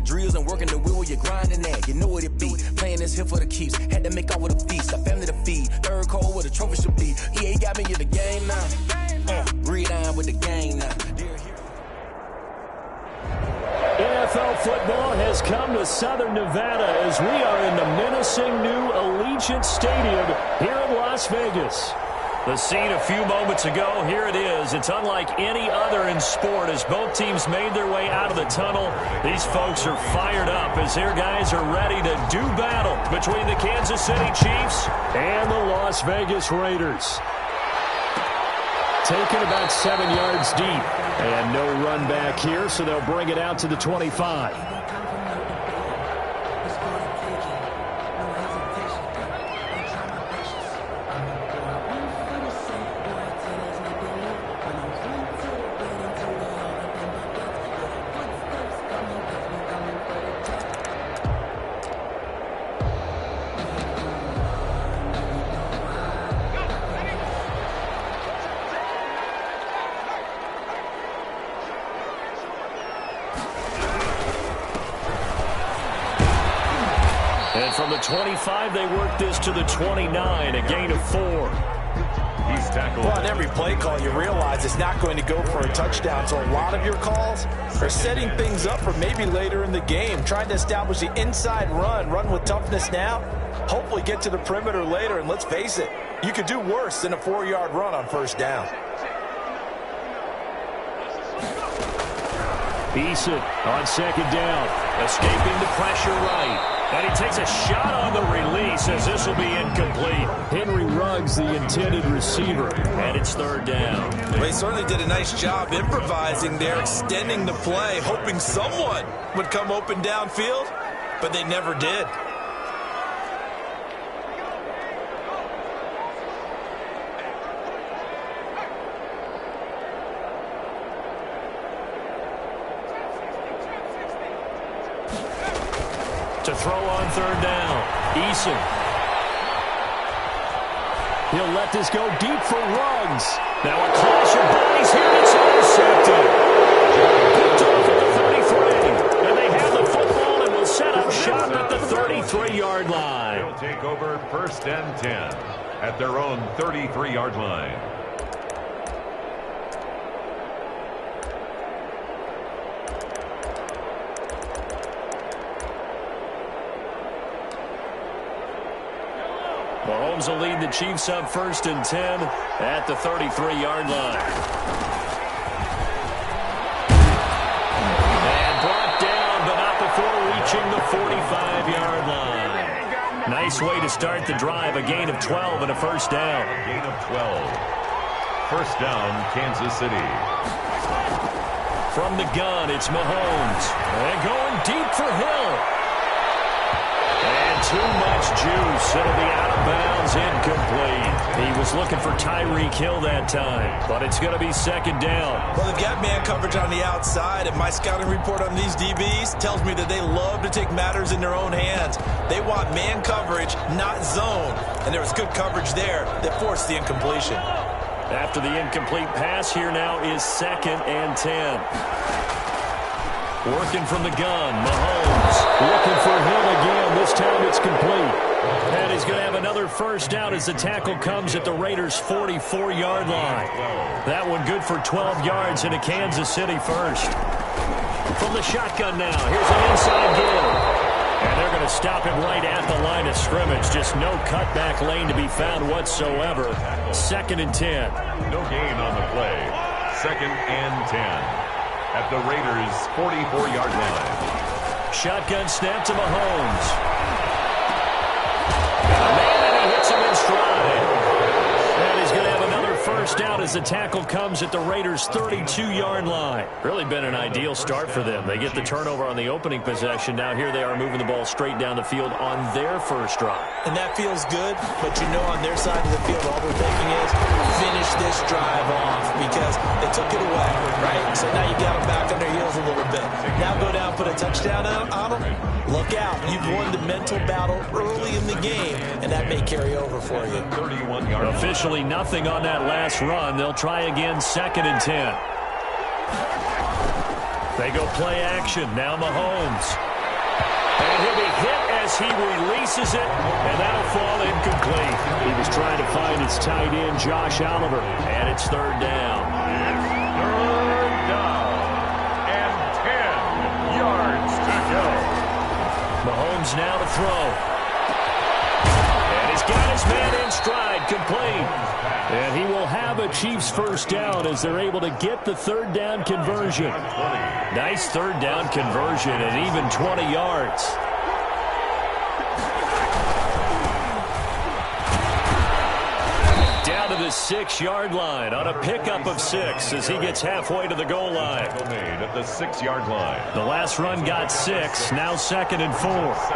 drills and working the wheel where you're grinding at. You know what it be. Playing this here for the keeps. Had to make out with a feast. Got family to feed. Third cold where the trophy should be. EA got me in the game now. Read on with the gang now. NFL football has come to Southern Nevada as we are in the menacing new Allegiant Stadium here in Las Vegas. The scene a few moments ago, here it is. It's unlike any other in sport as both teams made their way out of the tunnel. These folks are fired up as their guys are ready to do battle between the Kansas City Chiefs and the Las Vegas Raiders. Taken about 7 yards deep. And no run back here, so they'll bring it out to the 25. And from the 25, they work this to the 29, a gain of 4. He's tackled. Well, on every play call, you realize it's not going to go for a touchdown. So a lot of your calls are setting things up for maybe later in the game, trying to establish the inside run with toughness now, hopefully get to the perimeter later. And let's face it, you could do worse than a 4-yard run on first down. Eason on second down, escaping the pressure right. And he takes a shot on the release as this will be incomplete. Henry Ruggs, the intended receiver, and it's third down. Well, he certainly did a nice job improvising there, extending the play, hoping someone would come open downfield, but they never did. To throw on third down, Eason. He'll let this go deep for Ruggs. Now a clash of bodies here, and it's intercepted. Picked off at the 33. And they have the football and will set up shop at the 33-yard line. They'll take over first and 10 at their own 33-yard line. Mahomes will lead the Chiefs up first and 10 at the 33-yard line. And brought down, but not before reaching the 45-yard line. Nice way to start the drive. A gain of 12 and a first down. A gain of 12. First down, Kansas City. From the gun, it's Mahomes. And going deep for Hill. And too much juice. It'll be out of bounds, incomplete. He was looking for Tyreek Hill that time, but it's going to be second down. Well, they've got man coverage on the outside, and my scouting report on these DBs tells me that they love to take matters in their own hands. They want man coverage, not zone, and there was good coverage there that forced the incompletion. After the incomplete pass, here now is second and 10. Working from the gun, Mahomes looking for Hill again. This time it's complete. And he's going to have another first down as the tackle comes at the Raiders' 44-yard line. That one good for 12 yards into Kansas City first. From the shotgun now, here's an inside give. And they're going to stop him right at the line of scrimmage. Just no cutback lane to be found whatsoever. Second and 10. No gain on the play. Second and 10. At the Raiders' 44-yard line. Shotgun snap to Mahomes. Man, and he hits him in stride. And he's going to have another first down as the tackle comes at the Raiders' 32-yard line. Really been an ideal start for them. They get the turnover on the opening possession. Now here they are moving the ball straight down the field on their first drive. And that feels good, but you know on their side of the field all they're thinking is finish this drive off because they took it away, right? So now you got them back on their heels a little bit. Now go down, put a touchdown on them. Look out. You've won the mental battle early in the game, and that may carry over for you. 31-yard. Officially nothing on that last run. They'll try again second and 10. They go play action. Now Mahomes. And he'll be hit as he releases it, and that'll fall incomplete. He was trying to find his tight end, Josh Oliver, and it's third down. It's third down, and 10 yards to go. Mahomes now to throw. And he's got his man in stride, complete. And he will have a Chiefs first down as they're able to get the third down conversion. Nice third down conversion and even 20 yards. Down to the 6-yard line on a pickup of 6 as he gets halfway to the goal line. Made at the 6-yard line. The last run got 6, now 2nd and 4.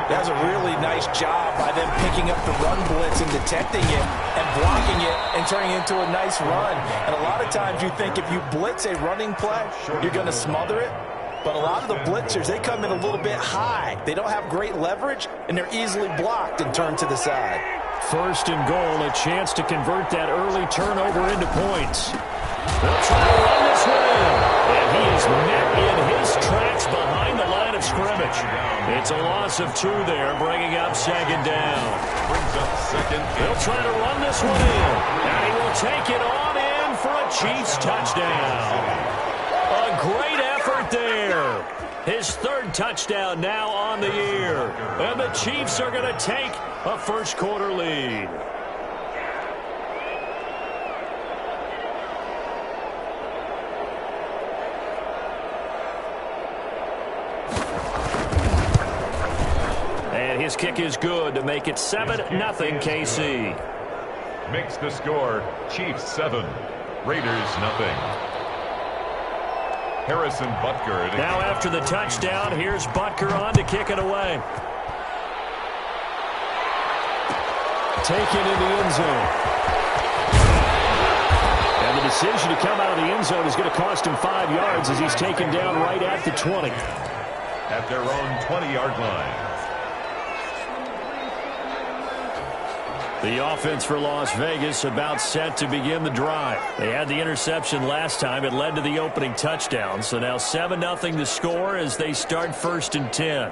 That was a really nice job by them picking up the run blitz and detecting it and blocking it and turning it into a nice run. And a lot of times you think if you blitz a running play, you're going to smother it. But a lot of the blitzers, they come in a little bit high. They don't have great leverage, and they're easily blocked and turned to the side. First and goal, a chance to convert that early turnover into points. They'll try to run this one in. And he is met in his tracks behind the line of scrimmage. It's a loss of 2 there, bringing up 2nd down. Brings up 2nd. They'll try to run this one in. And he will take it on in for a Chiefs touchdown. A great effort there. His 3rd touchdown now on the year. And the Chiefs are going to take a first-quarter lead. And his kick is good to make it 7-0 KC. Makes the score Chiefs 7, Raiders 0. Harrison Butker. Now after the touchdown, here's Butker on to kick it away. Taken in the end zone. And the decision to come out of the end zone is going to cost him 5 yards as he's taken down right at the 20. At their own 20-yard line. The offense for Las Vegas about set to begin the drive. They had the interception last time. It led to the opening touchdown. So now 7-0 to score as they start 1st and 10.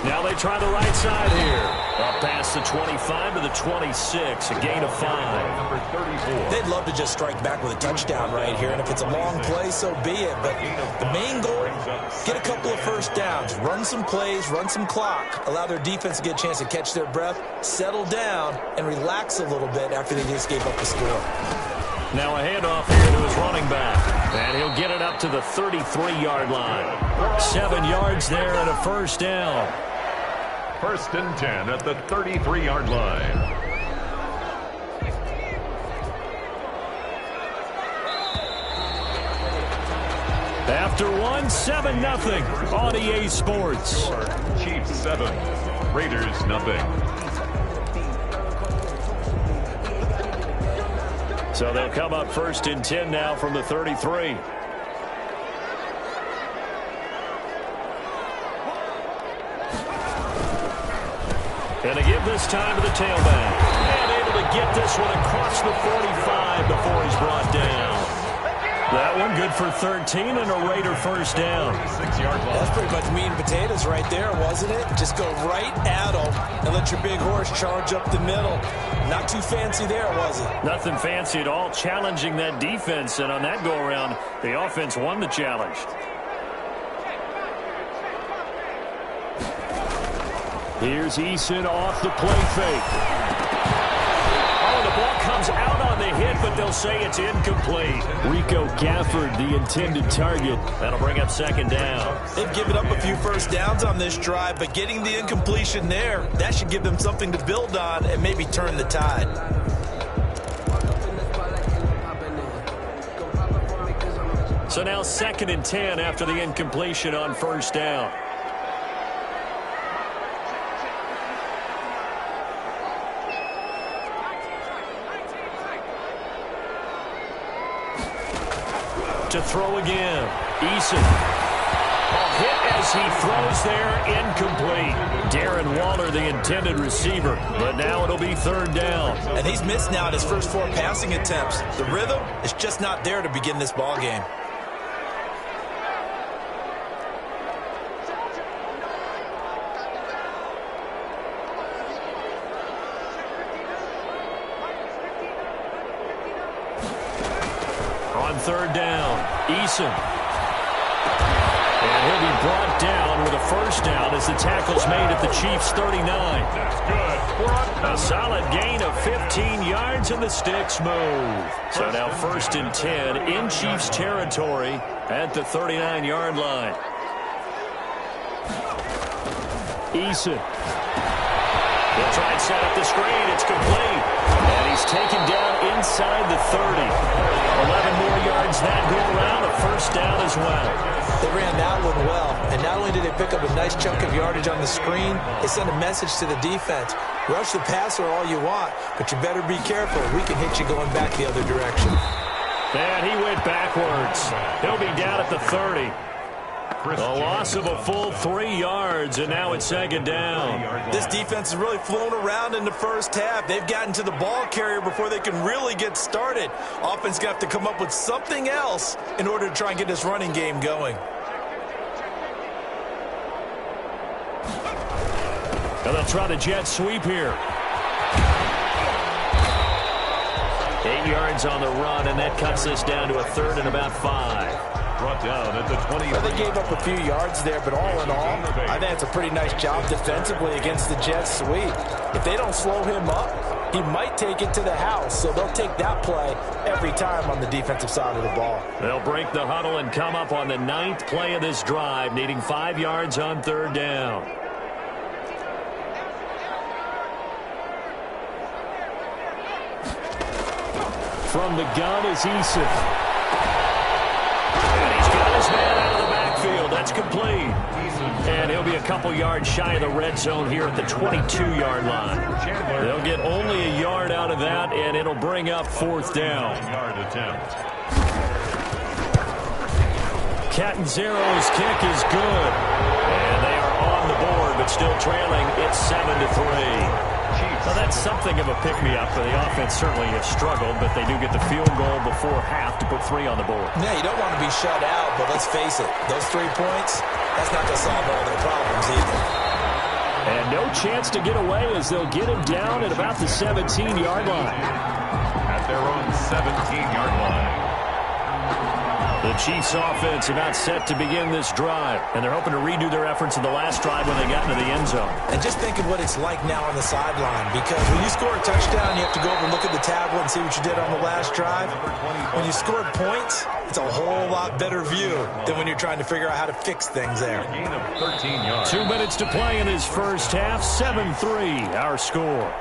Now they try the right side here. Up past the 25 to the 26, a gain of 5. Number 34. They'd love to just strike back with a touchdown right here, and if it's a long play, so be it. But the main goal, get a couple of first downs, run some plays, run some clock, allow their defense to get a chance to catch their breath, settle down, and relax a little bit after they just gave up the score. Now a handoff here to his running back, and he'll get it up to the 33-yard line. 7 yards there and a first down. 1st and 10 at the 33-yard line. After 1, 7-0 on EA Sports. Chiefs 7, Raiders 0. So they'll come up 1st and 10 now from the 33. And to give this time to the tailback. And able to get this one across the 45 before he's brought down. That one good for 13 and a Raider first down. 6-yard line. That's pretty much meat and potatoes right there, wasn't it? Just go right at them and let your big horse charge up the middle. Not too fancy there, was it? Nothing fancy at all, challenging that defense. And on that go-around, the offense won the challenge. Here's Eason off the play fake. Oh, the ball comes out on the hit, but they'll say it's incomplete. Rico Gafford, the intended target. That'll bring up 2nd down. They've given up a few first downs on this drive, but getting the incompletion there, that should give them something to build on and maybe turn the tide. So now 2nd and 10 after the incompletion on first down. To throw again. Eason. Hit as he throws there, incomplete. Darren Waller, the intended receiver, but now it'll be 3rd down. And he's missed now in his first 4 passing attempts. The rhythm is just not there to begin this ball game. on third down. Eason. And he'll be brought down with a first down as the tackle's made at the Chiefs' 39. That's good. A solid gain of 15 yards and the sticks move. So now 1st and 10 in Chiefs territory at the 39-yard line. Eason. He'll try and set up the screen. It's complete. And he's taken down inside the 30. 11 more yards that go around. A first down as well. They ran that one well, and not only did they pick up a nice chunk of yardage on the screen, they sent a message to the defense. Rush the passer all you want, but you better be careful. We can hit you going back the other direction. And he went backwards. He'll be down at the 30. A loss of a full 3 yards, and now it's 2nd down. This defense has really flown around in the first half. They've gotten to the ball carrier before they can really get started. Offense going to have to come up with something else in order to try and get this running game going. And they'll try the jet sweep here. 8 yards on the run, and that cuts this down to a 3rd and about 5. Brought down at the 20. Well, they gave up a few yards there, but all in all, I think it's a pretty nice job defensively against the jet sweep. If they don't slow him up, he might take it to the house, so they'll take that play every time on the defensive side of the ball. They'll break the huddle and come up on the 9th play of this drive, needing 5 yards on 3rd down. From the gun is Eason. And he's got his man out of the backfield. That's complete. And he'll be a couple yards shy of the red zone here at the 22-yard line. They'll get only a yard out of that, and it'll bring up 4th down. Yard attempt. Catanzaro's kick is good. And they are on the board, but still trailing. It's 7-3. Well, that's something of a pick-me-up for the offense. Certainly has struggled, but they do get the field goal before half to put 3 on the board. Yeah, you don't want to be shut out, but let's face it, those 3 points, that's not going to solve all their problems either. And no chance to get away as they'll get him down at about the 17-yard line. At their own 17-yard line. The Chiefs offense about set to begin this drive, and they're hoping to redo their efforts in the last drive when they got into the end zone. And just think of what it's like now on the sideline, because when you score a touchdown, you have to go over and look at the tablet and see what you did on the last drive. When you score points, it's a whole lot better view than when you're trying to figure out how to fix things there. Gain of 13 yards. 2 minutes to play in this first half. 7-3, our score.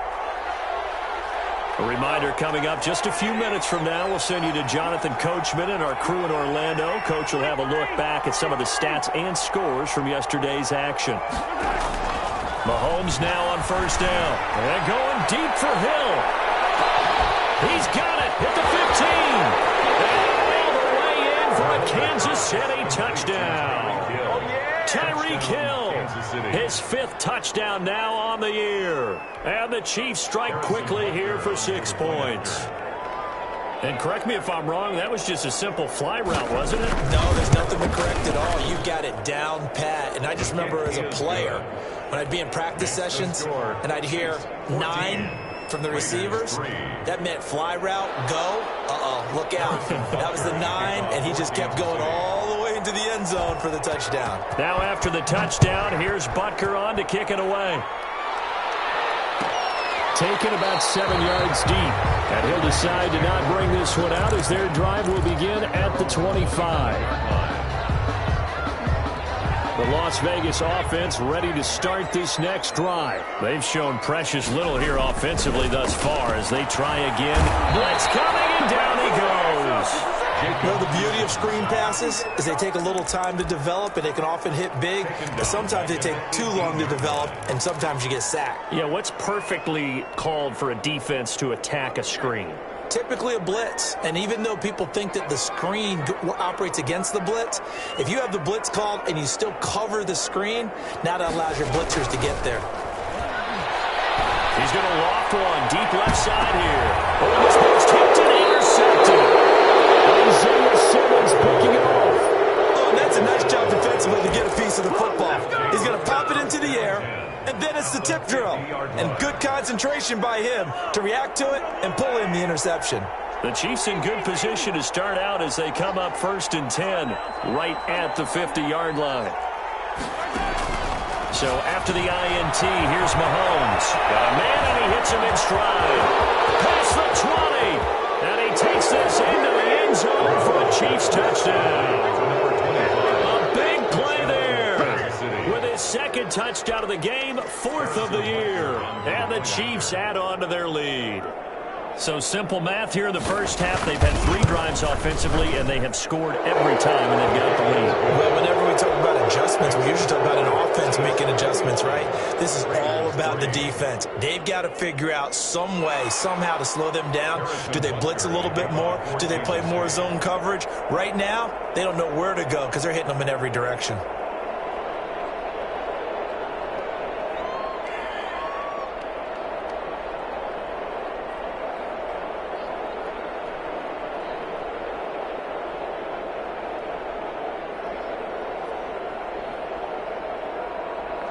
A reminder coming up just a few minutes from now. We'll send you to Jonathan Coachman and our crew in Orlando. Coach will have a look back at some of the stats and scores from yesterday's action. Mahomes now on first down. And going deep for Hill. He's got it at the 15. And all the way in for a Kansas City touchdown. Tyreek Hill, his 5th touchdown now on the year. And the Chiefs strike quickly here for 6 points. And correct me if I'm wrong, that was just a simple fly route, wasn't it? No, there's nothing to correct at all. You got it down pat. And I just remember as a player, when I'd be in practice sessions and I'd hear 9 from the receivers, that meant fly route, go, look out. That was the 9, and he just kept going all the way into the end zone for the touchdown. Now after the touchdown, here's Butker on to kick it away. Taken about 7 yards deep, and he'll decide to not bring this one out as their drive will begin at the 25. The Las Vegas offense ready to start this next drive. They've shown precious little here offensively thus far as they try again. Blitz coming, and down he goes. You know, the beauty of screen passes is they take a little time to develop, and they can often hit big, but sometimes they take too long to develop, and sometimes you get sacked. Yeah, what's perfectly called for a defense to attack a screen? Typically a blitz, and even though people think that the screen operates against the blitz, if you have the blitz called and you still cover the screen, now that allows your blitzers to get there. He's going to loft one deep left side here. Oh, this one's tipped and intercepted. Isaiah Simmons picking it off. Oh, and that's a nice job defensively to get a piece of the football. He's going to pop it into the air, and then it's the tip drill. And good concentration by him to react to it and pull in the interception. The Chiefs in good position to start out as they come up 1st and 10 right at the 50-yard line. So after the INT, here's Mahomes. Got a man, and he hits him in stride. Past the 20. And he takes this into the end zone for a Chiefs touchdown. A big play there. With his 2nd touchdown of the game, 4th of the year. And the Chiefs add on to their lead. So simple math here in the first half. They've had 3 drives offensively, and they have scored every time, and they've got the lead. Well, whenever we talk about adjustments, we usually talk about an offense making adjustments, right? This is all about the defense. They've got to figure out some way, somehow to slow them down. Do they blitz a little bit more? Do they play more zone coverage? Right now, they don't know where to go because they're hitting them in every direction.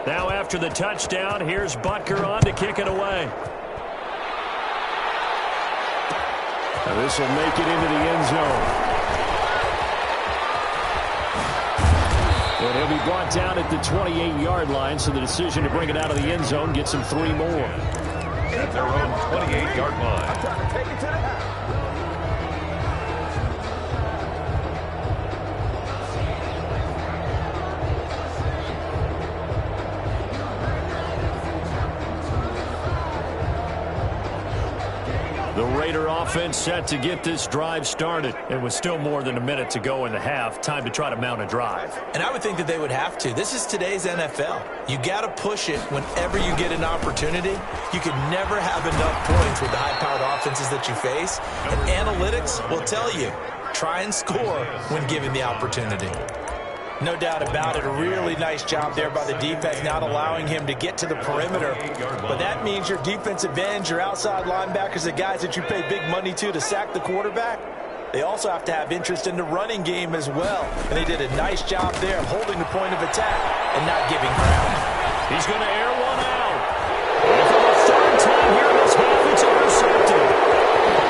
Now after the touchdown, here's Butker on to kick it away. Now this will make it into the end zone. And he'll be brought down at the 28-yard line, so the decision to bring it out of the end zone gets him 3 more. At their own 28-yard line. The Raider offense set to get this drive started. It was still more than a minute to go in the half. Time to try to mount a drive. And I would think that they would have to. This is today's NFL. You got to push it whenever you get an opportunity. You could never have enough points with the high-powered offenses that you face. And analytics will tell you, try and score when given the opportunity. No doubt about it. A really nice job there by the defense, not allowing him to get to the perimeter. But that means your defensive ends, your outside linebackers, the guys that you pay big money to sack the quarterback, they also have to have interest in the running game as well. And they did a nice job there of holding the point of attack and not giving ground. He's going to air one out. And for the 3rd time here in this half, it's intercepted.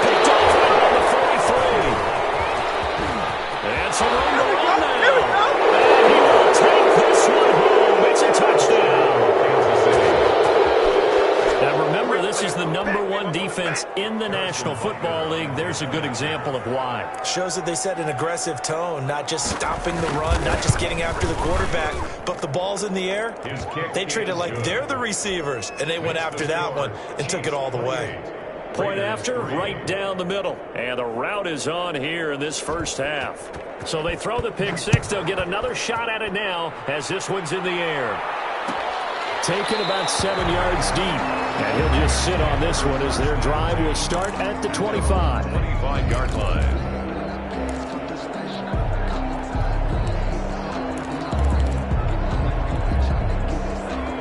Picked off right on the 43. And some room to run now. And he will take this one home. It's a touchdown. Now remember, this is the #1 defense in the National Football League. There's a good example of why. Shows that they set an aggressive tone, not just stopping the run, not just getting after the quarterback, but if the ball's in the air, they treat it like they're the receivers, and they went after that one and took it all the way. Point after, right down the middle. And the route is on here in this first half. So they throw the pick 6. They'll get another shot at it now as this one's in the air. Taken about 7 yards deep. And he'll just sit on this one as their drive will start at the 25. 25-yard line.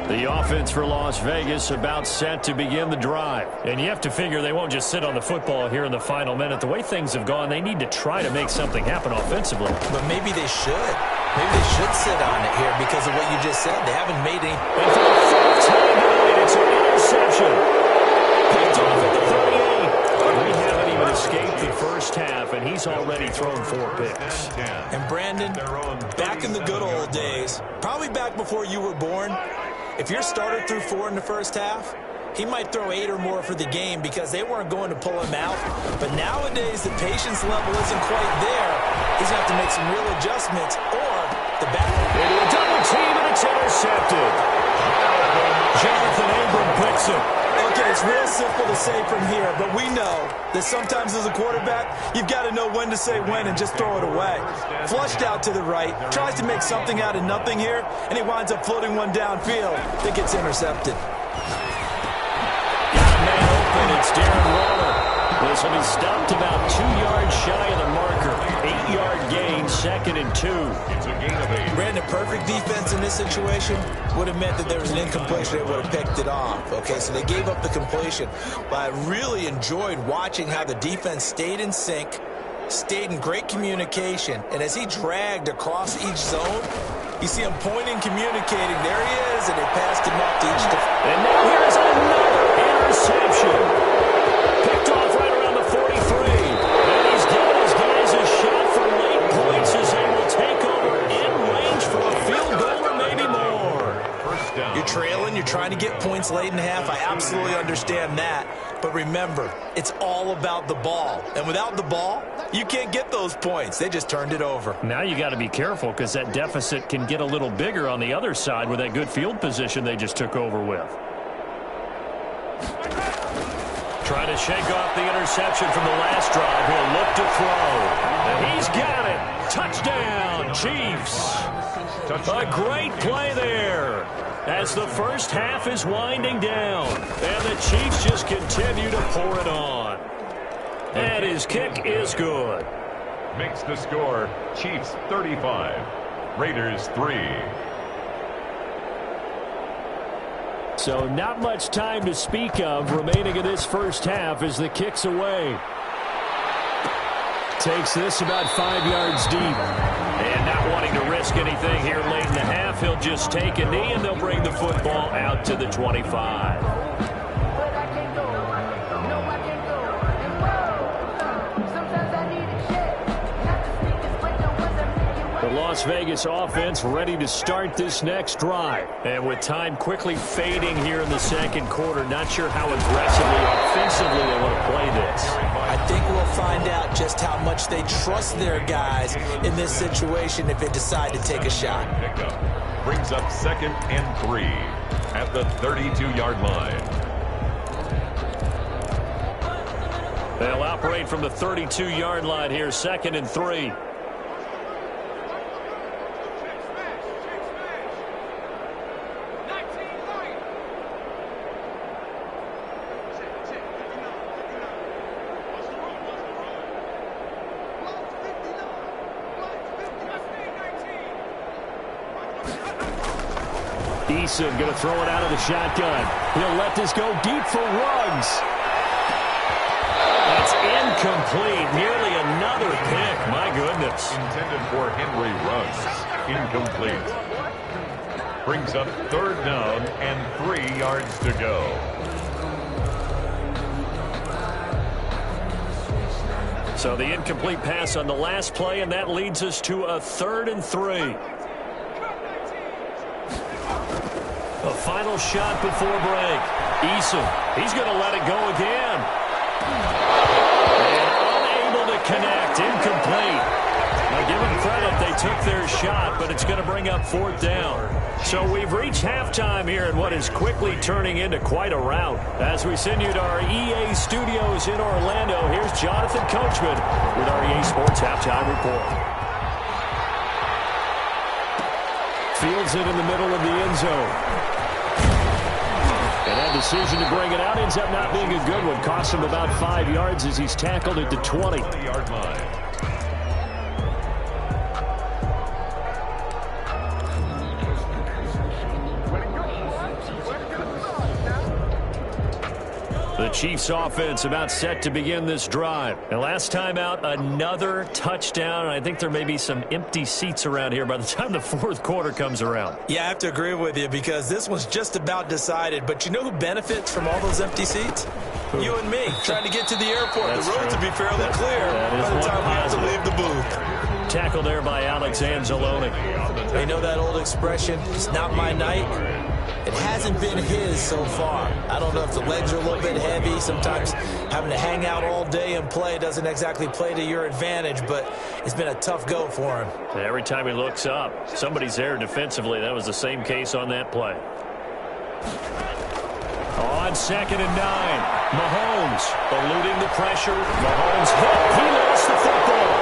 The offense for Las Vegas about set to begin the drive. And you have to figure they won't just sit on the football here in the final minute. The way things have gone, they need to try to make something happen offensively. But maybe they should. Maybe they should sit on it here because of what you just said. They haven't made any. And for the 4th time tonight, it's an interception. Picked off at the 38. We haven't even escaped the first half, and he's already thrown 4 picks. And Brandon, back in the good old days, probably back before you were born, if your starter threw 4 in the first half, he might throw 8 or more for the game because they weren't going to pull him out. But nowadays, the patience level isn't quite there. He's going to have to make some real adjustments or the back. Into a double team, and it's intercepted. Jonathan Abram picks it. Okay, it's real simple to say from here, but we know that sometimes as a quarterback, you've got to know when to say when and just throw it away. Flushed out to the right, tries to make something out of nothing here, and he winds up floating one downfield that gets intercepted. Got a man open. It's Darren Waller. This will be stopped about 2 yards shy of the marker. 8-yard gain, 2nd and 2. It's a gain of 8. Brandon, perfect defense in this situation would have meant that there was an incompletion. They would have picked it off. Okay, so they gave up the completion. But I really enjoyed watching how the defense stayed in sync, stayed in great communication. And as he dragged across each zone, you see him pointing, communicating. There he is, and they passed him up to each defense. And now here's another interception. Picked off right around the 43. points late in the half. I absolutely understand that. But remember, it's all about the ball. And without the ball, you can't get those points. They just turned it over. Now you got to be careful because that deficit can get a little bigger on the other side with that good field position they just took over with. Trying to shake off the interception from the last drive. He'll look to throw. And he's got it. Touchdown, Chiefs. A great play there as the first half is winding down. And the Chiefs just continue to pour it on. And his kick is good. Makes the score Chiefs 35, Raiders 3. So not much time to speak of remaining in this first half as the kick's away. Takes this about 5 yards deep. And not wanting to risk anything here late in the half, he'll just take a knee and they'll bring the football out to the 25. The Las Vegas offense ready to start this next drive. And with time quickly fading here in the second quarter, not sure how aggressively, offensively they want to play this. I think we'll find out just how much they trust their guys in this situation if they decide to take a shot. Pickup brings up 2nd and 3 at the 32-yard line. They'll operate from the 32-yard line here, 2nd and 3. Eason going to throw it out of the shotgun. He'll let this go deep for Ruggs. That's incomplete. Nearly another pick. My goodness. Intended for Henry Ruggs. Incomplete. Brings up 3rd down and 3 yards to go. So the incomplete pass on the last play, and that leads us to a 3rd and 3. A final shot before break. Eason, he's going to let it go again. And unable to connect, incomplete. Now give them credit, they took their shot, but it's going to bring up 4th down. So we've reached halftime here in what is quickly turning into quite a rout. As we send you to our EA studios in Orlando, here's Jonathan Coachman with our EA Sports Halftime Report. Fields it in the middle of the end zone. And that decision to bring it out ends up not being a good one. Cost him about 5 yards as he's tackled at the 20. 20-yard line. The Chiefs offense about set to begin this drive. And last time out, another touchdown. I think there may be some empty seats around here by the time the 4th quarter comes around. Yeah, I have to agree with you because this one's just about decided. But you know who benefits from all those empty seats? You and me, trying to get to the airport. That's the roads true. will be fairly clear by the time we have to leave the booth. Tackle there by Alex Anzalone. You know that old expression, it's not my night? It hasn't been his so far. I don't know if the legs are a little bit heavy. Sometimes having to hang out all day and play doesn't exactly play to your advantage, but it's been a tough go for him. Every time he looks up, somebody's there defensively. That was the same case on that play. On 2nd and 9, Mahomes eluding the pressure. Mahomes hit. He lost the football.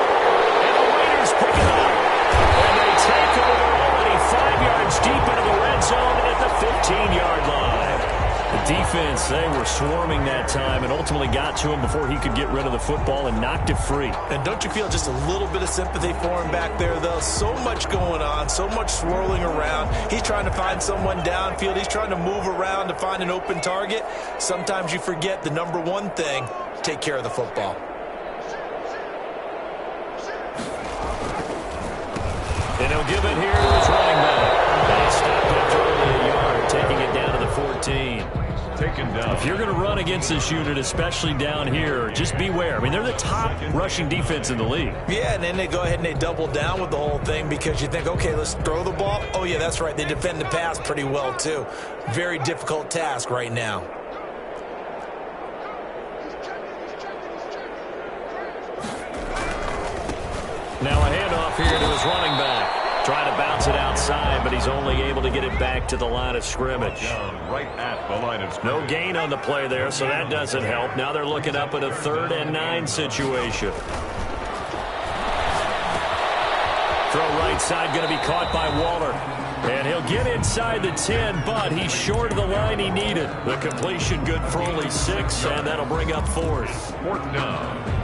And the Raiders pick it up. And they take over already 5 yards deep into the red zone at the 15-yard line. The defense, they were swarming that time and ultimately got to him before he could get rid of the football and knocked it free. And don't you feel just a little bit of sympathy for him back there, though? So much going on, so much swirling around. He's trying to find someone downfield. He's trying to move around to find an open target. Sometimes you forget the number one thing, take care of the football. And he'll give it here to his running back. And he stopped after only a yard, taking it down to the 14. taken down. If you're going to run against this unit, especially down here, just beware. I mean, they're the top rushing defense in the league. Yeah, and then they go ahead and they double down with the whole thing because you think, okay, let's throw the ball. Oh, yeah, that's right. They defend the pass pretty well, too. Very difficult task right now. Now a handoff here to his running back. Trying to bounce it outside, but he's only able to get it back to the line of scrimmage. Down right at the line of scrimmage. No gain on the play there, so that doesn't help. Now they're looking up at a 3rd and 9 situation. Throw right side, going to be caught by Waller. And he'll get inside the 10, but he's short of the line he needed. The completion good for only 6, and that'll bring up 4th. 4th down.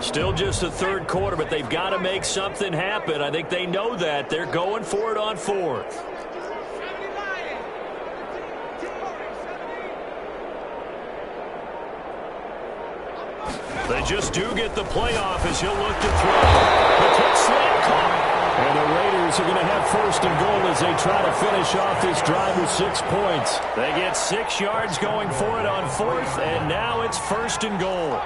Still just the 3rd quarter, but they've got to make something happen. I think they know that. They're going for it on 4th. They just do get the playoff as he'll look to throw. The quick slant caught. And the Raiders are going to have 1st and goal as they try to finish off this drive with 6 points. They get 6 yards going for it on 4th, and now it's 1st and goal.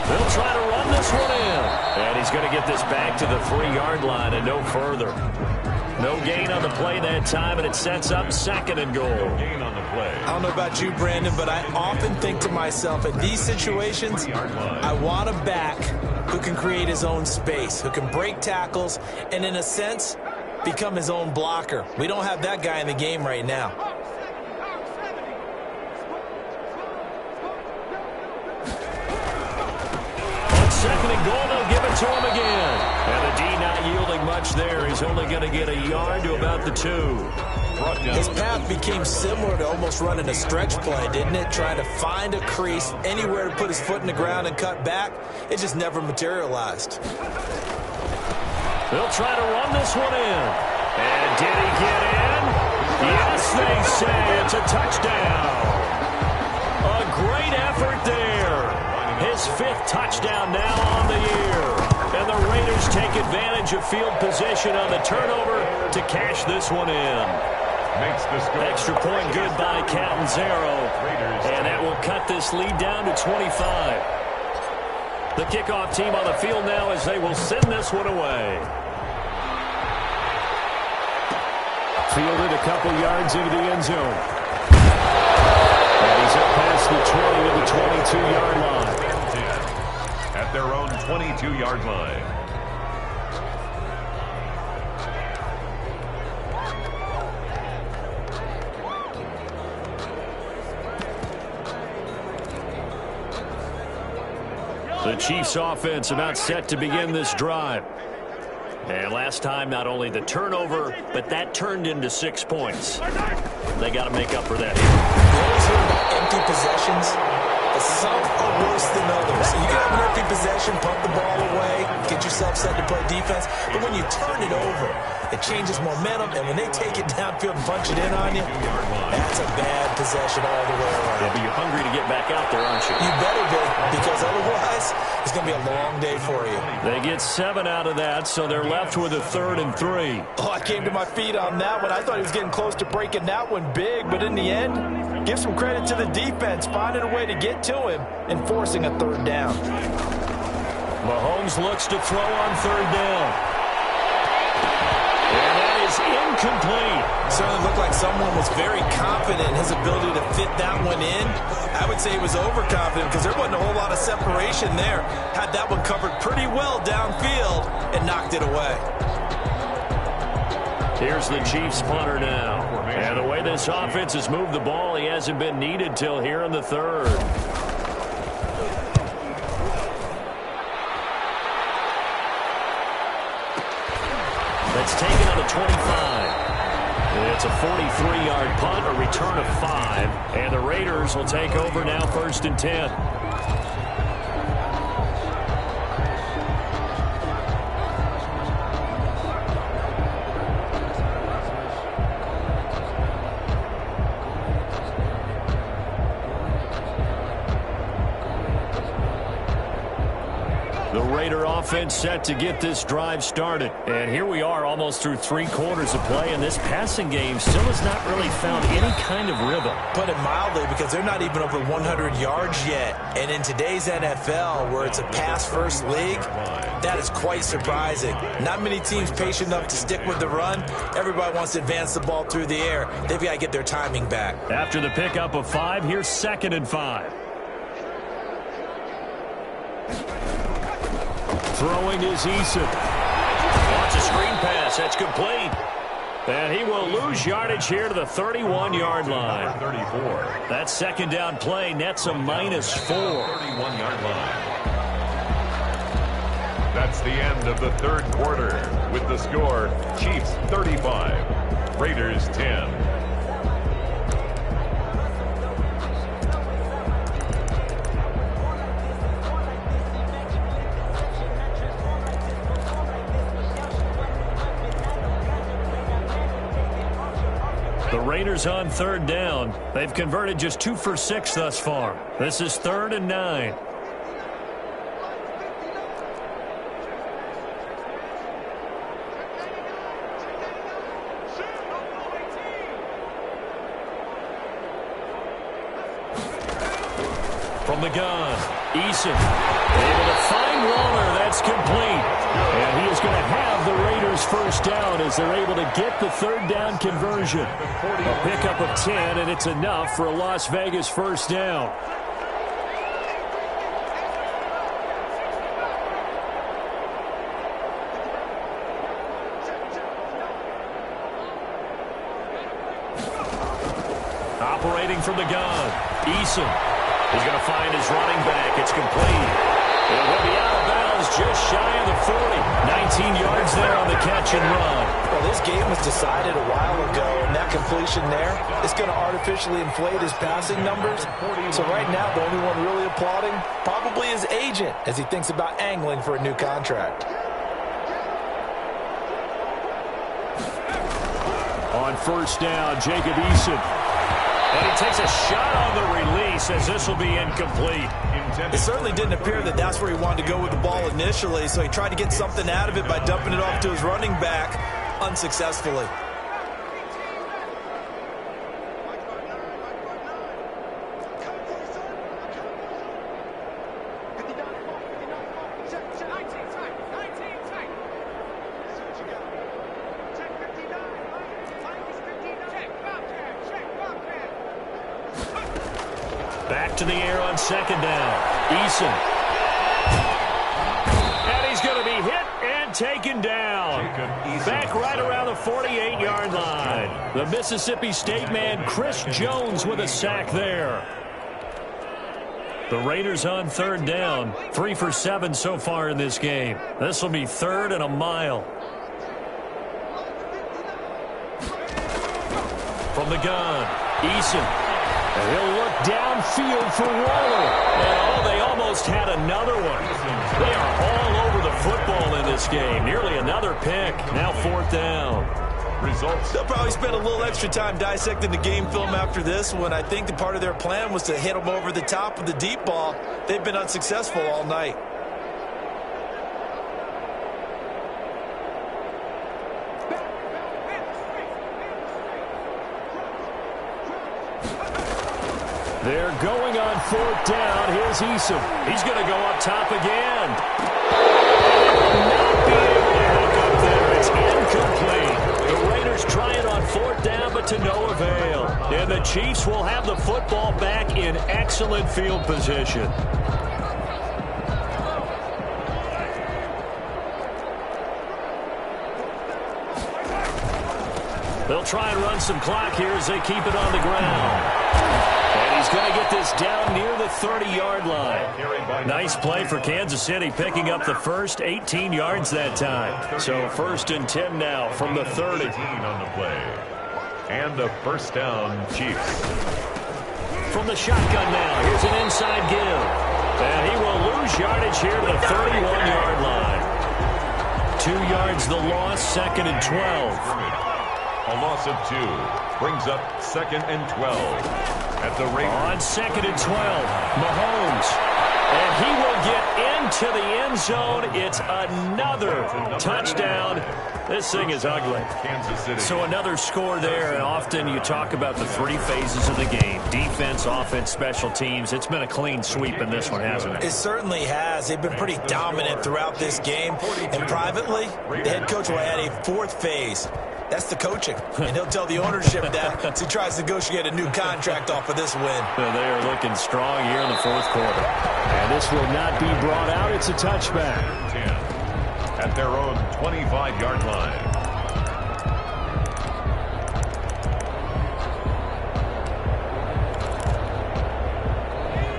They'll try to run this one in. And he's going to get this back to the 3-yard line and no further. No gain on the play that time, and it sets up 2nd and goal. No gain on the play. I don't know about you, Brandon, but I often think to myself, in these situations, I want a back who can create his own space, who can break tackles, and in a sense, become his own blocker. We don't have that guy in the game right now. On 2nd and goal, they'll give it to him again. And the D not yielding much there. He's only going to get a yard to about the 2. His path became similar to almost running a stretch play, didn't it? Trying to find a crease, anywhere to put his foot in the ground and cut back. It just never materialized. They'll try to run this one in. And did he get in? Yes, they say it's a touchdown. A great effort there. His 5th touchdown now on the year. And the Raiders take advantage of field position on the turnover to cash this one in. Makes the score. Extra point good by Catanzaro. And that will cut this lead down to 25. The kickoff team on the field now as they will send this one away. Fielded a couple yards into the end zone. And he's up past the 20 to the 22-yard line. At their own 22-yard line. The Chiefs offense about set to begin this drive. And last time, not only the turnover, but that turned into 6 points. They got to make up for that. You always hear about empty possessions. Some are worse than others. You can have an empty possession, pump the ball away, get yourself set to play defense. But when you turn it over, it changes momentum. And when they take it downfield and punch it in on you, that's a bad possession all the way around. You'll be hungry to get back out there, aren't you? You better be, because otherwise it's going to be a long day for you. They get 7 out of that, so they're left with a 3rd and 3. Oh, I came to my feet on that one. I thought he was getting close to breaking that one big, but in the end, give some credit to the defense, finding a way to get to him and forcing a 3rd down. Mahomes looks to throw on 3rd down. And that is incomplete. Certainly looked like someone was very confident in his ability to fit that one in. I would say he was overconfident because there wasn't a whole lot of separation there. Had that one covered pretty well downfield and knocked it away. Here's the Chiefs punter now. And the way this offense has moved the ball, he hasn't been needed till here in the 3rd. That's taken on the 25. It's a 43-yard punt, a return of 5. And the Raiders will take over now 1st and 10. The Raider offense set to get this drive started. And here we are almost through 3 quarters of play, and this passing game still has not really found any kind of rhythm. Put it mildly, because they're not even over 100 yards yet. And in today's NFL, where it's a pass-first league, that is quite surprising. Not many teams patient enough to stick with the run. Everybody wants to advance the ball through the air. They've got to get their timing back. After the pickup of 5, here's 2nd and 5. Throwing is Eason. Wants a screen pass. That's complete. And he will lose yardage here to the 31-yard line. 34. That 2nd down play nets a -4. 31-yard line. That's the end of the 3rd quarter. With the score, Chiefs 35, Raiders 10. The Raiders on 3rd down. They've converted just 2 for 6 thus far. This is 3rd and 9. From the gun, Eason able to find Waller. That's complete. And he is going to have the Raiders first down as they're able to get the 3rd down conversion. A pickup of 10, and it's enough for a Las Vegas first down. Operating from the gun, Eason. He's going to find his running back. It's complete. And he'll be out of bounds just shy of the 40. 19 yards there on the catch and run. Well, this game was decided a while ago, and that completion there is going to artificially inflate his passing numbers. So right now, the only one really applauding probably his agent as he thinks about angling for a new contract. On 1st down, Jacob Eason. And he takes a shot on the release as this will be incomplete. It certainly didn't appear that that's where he wanted to go with the ball initially, so he tried to get something out of it by dumping it off to his running back unsuccessfully. Back to the air on 2nd down. Eason. And he's going to be hit and taken down. Back right around the 48-yard line. The Mississippi State man, Chris Jones, with a sack there. The Raiders on 3rd down. 3 for 7 so far in this game. This will be 3rd and a mile. From the gun, Eason. And he'll look downfield for Waller. And they almost had another one. They are all over the football in this game. Nearly another pick. Now 4th down. Results. They'll probably spend a little extra time dissecting the game film after this one. I think the part of their plan was to hit them over the top with the deep ball. They've been unsuccessful all night. They're going on 4th down. Here's Eason. He's going to go up top again. Not being able to hook up there. It's incomplete. The Raiders try it on 4th down, but to no avail. And the Chiefs will have the football back in excellent field position. They'll try and run some clock here as they keep it on the ground. And he's going to get this down near the 30-yard line. Nice play for Kansas City, picking up the first 18 yards that time. So 1st and 10 now from the 30. 18 on the play. And a first down, Chiefs. From the shotgun now, here's an inside give. And he will lose yardage here to the 31-yard line. 2 yards the loss, 2nd and 12. A loss of 2 brings up 2nd and 12 at the Raiders. On 2nd and 12, Mahomes. And he will get into the end zone. It's another touchdown. This thing is ugly. Kansas City. So another score there, and often you talk about the three phases of the game. Defense, offense, special teams. It's been a clean sweep in this one, hasn't it? It certainly has. They've been pretty dominant throughout this game. And privately, the head coach will add a fourth phase. That's the coaching. And he'll tell the ownership that as he tries to negotiate a new contract off of this win. Well, they are looking strong here in the fourth quarter. And this will not be brought out. It's a touchback. 10 at their own 25-yard line.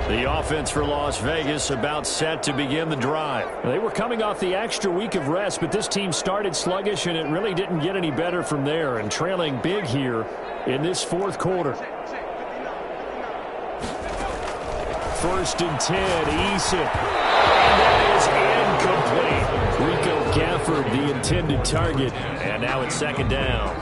The offense for Las Vegas about set to begin the drive. They were coming off the extra week of rest, but this team started sluggish, and it really didn't get any better from there, and trailing big here in this fourth quarter. 1st and 10, Eason. And that is incomplete. Rico Gafford, the intended target. And now it's 2nd down.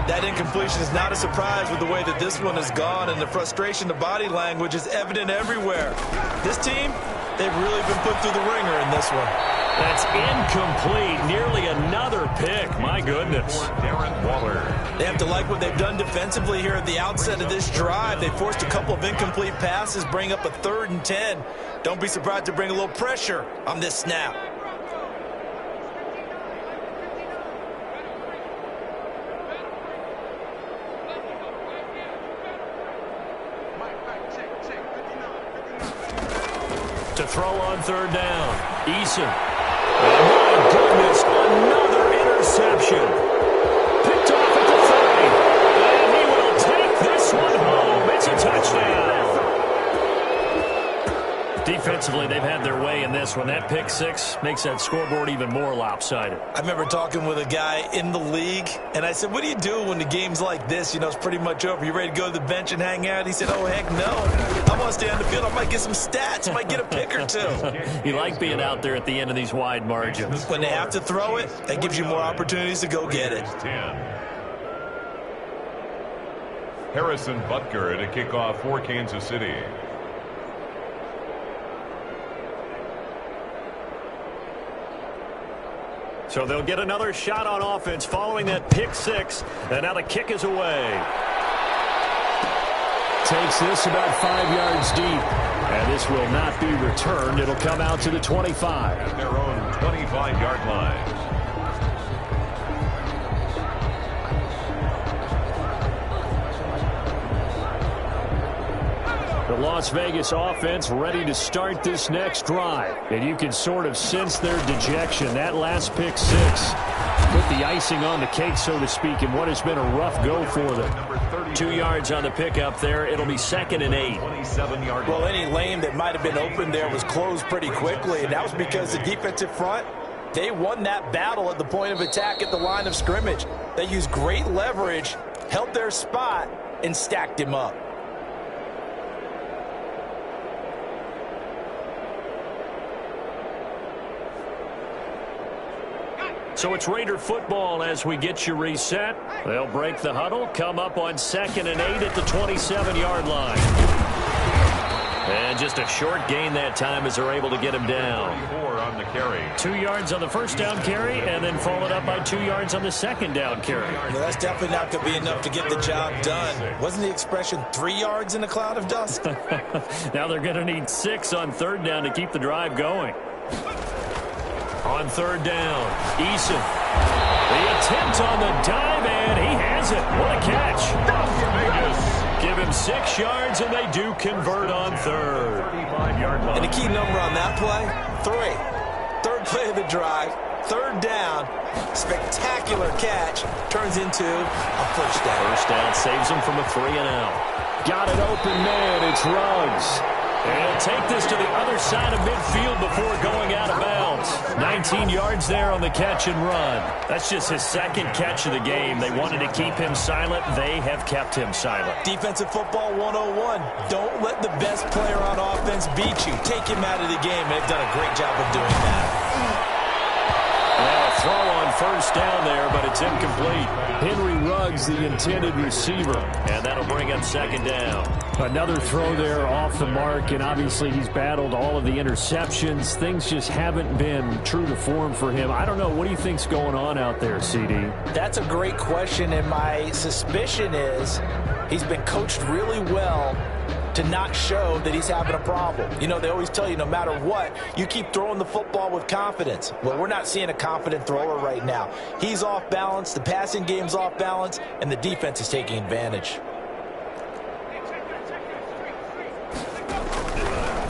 That incompletion is not a surprise with the way that this one has gone, and the frustration, the body language is evident everywhere. This team, they've really been put through the ringer in this one. That's incomplete. Nearly another pick. My goodness. Darren Waller. They have to like what they've done defensively here at the outset of this drive. They forced a couple of incomplete passes, bring up a 3rd and 10. Don't be surprised to bring a little pressure on this snap. To throw on 3rd down. Eason. Oh, my goodness, another interception. Picked off at the 30. And he will take this one home. It's a touchdown. Defensively, they've had their way in this one. That pick six makes that scoreboard even more lopsided. I remember talking with a guy in the league, and I said, what do you do when the game's like this? You know, it's pretty much over. You ready to go to the bench and hang out? He said, oh, heck no. I want to stay on the field. I might get some stats. I might get a pick or two. You like being out there at the end of these wide margins. When they have to throw it, that gives you more opportunities to go get it. 10. Harrison Butker to kick off for Kansas City. So they'll get another shot on offense following that pick six. And now the kick is away. Takes this about 5 yards deep. And this will not be returned. It'll come out to the 25. At their own 25-yard line. The Las Vegas offense ready to start this next drive. And you can sort of sense their dejection. That last pick six put the icing on the cake, so to speak, in what has been a rough go for them. 2 yards on the pickup there. It'll be 2nd and 8. 27-yard line. Well, any lane that might have been open there was closed pretty quickly, and that was because the defensive front, they won that battle at the point of attack at the line of scrimmage. They used great leverage, held their spot, and stacked him up. So it's Raider football as we get you reset. They'll break the huddle, come up on 2nd and 8 at the 27-yard line. And just a short gain that time as they're able to get him down. 4 on the carry. 2 yards on the first down carry, and then followed up by 2 yards on the second down carry. Well, that's definitely not going to be enough to get the job done. Wasn't the expression 3 yards in a cloud of dust? Now they're going to need 6 on 3rd down to keep the drive going. On 3rd down, Eason. The attempt on the dive, and he has it. What a catch. Give him 6 yards, and they do convert on 3rd. 35-yard line. And the key number on that play, 3. 3rd play of the drive, 3rd down, spectacular catch, turns into a first down. First down saves him from a 3 and out. Got an open man. It's Ruggs. And take this to the other side of midfield before going out of bounds. 19 yards there on the catch and run. That's just his 2nd catch of the game. They wanted to keep him silent. They have kept him silent. Defensive football 101. Don't let the best player on offense beat you. Take him out of the game. They've done a great job of doing that. Now a throw on first down there, but it's incomplete. Henry Ruggs, the intended receiver. And that'll bring up second down. Another throw there off the mark, and obviously he's battled all of the interceptions. Things just haven't been true to form for him. I don't know. What do you think's going on out there, CD? That's a great question, and my suspicion is he's been coached really well to not show that he's having a problem. You know, they always tell you no matter what, you keep throwing the football with confidence. Well, we're not seeing a confident thrower right now. He's off balance, the passing game's off balance, and the defense is taking advantage.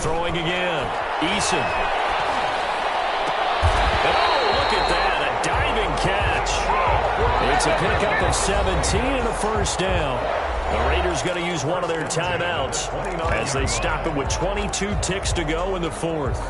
Throwing again. Eason. Oh, look at that. A diving catch. It's a pickup of 17 and a first down. The Raiders going to use one of their timeouts as they stop it with 22 ticks to go in the fourth.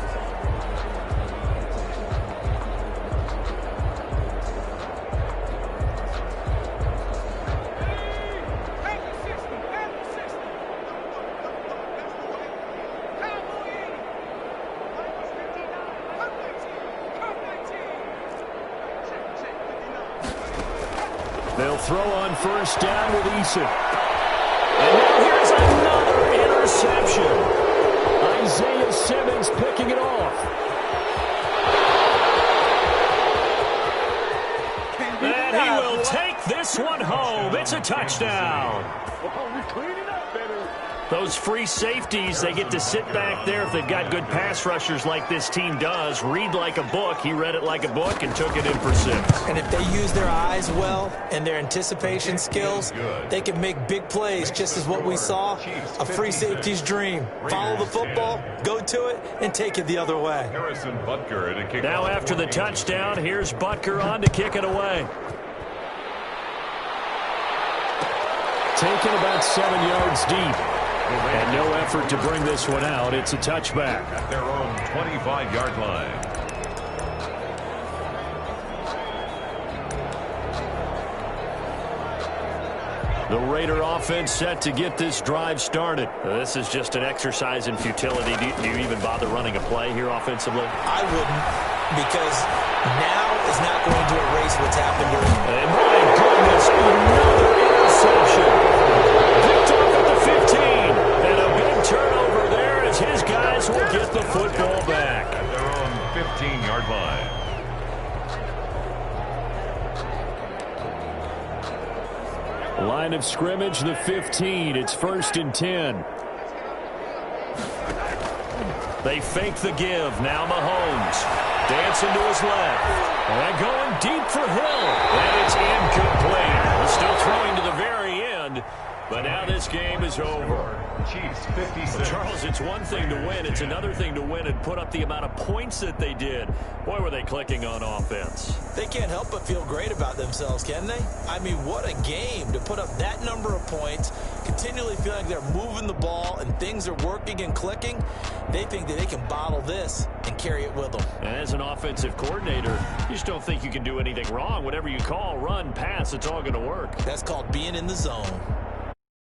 They'll throw on first down with Eason. And now here's another interception. Isaiah Simmons picking it off. And he will take this one home. It's a touchdown. Those free safeties, they get to sit back there if they've got good pass rushers like this team does. Read like a book. He read it like a book and took it in for 6. And if they use their eyes well and their anticipation skills, they can make big plays, just as what we saw, a free safety's dream. Follow the football, go to it, and take it the other way. Harrison Butker to kick Now off. after the touchdown, here's Butker on to kick it away. Taken about 7 yards deep. And no effort to bring this one out. It's a touchback. At their own 25-yard line. The Raider offense set to get this drive started. This is just an exercise in futility. Do you even bother running a play here offensively? I wouldn't, because now is not going to erase what's happened during. And my goodness, another interception. Picked off at the 15. And a big turnover there as his guys will get the football back. At their own 15-yard line. Line of scrimmage, the 15. It's 1st and 10. They fake the give. Now Mahomes. Dancing to his left. And going deep for Hill. And it's incomplete. He's still throwing to the very end. But now this game is over. Chiefs 56. Charles, it's one thing to win. It's another thing to win and put up the amount of points that they did. Boy, were they clicking on offense. They can't help but feel great about themselves, can they? I mean, what a game to put up that number of points, continually feeling like they're moving the ball and things are working and clicking. They think that they can bottle this and carry it with them. And as an offensive coordinator, you just don't think you can do anything wrong. Whatever you call, run, pass, it's all going to work. That's called being in the zone.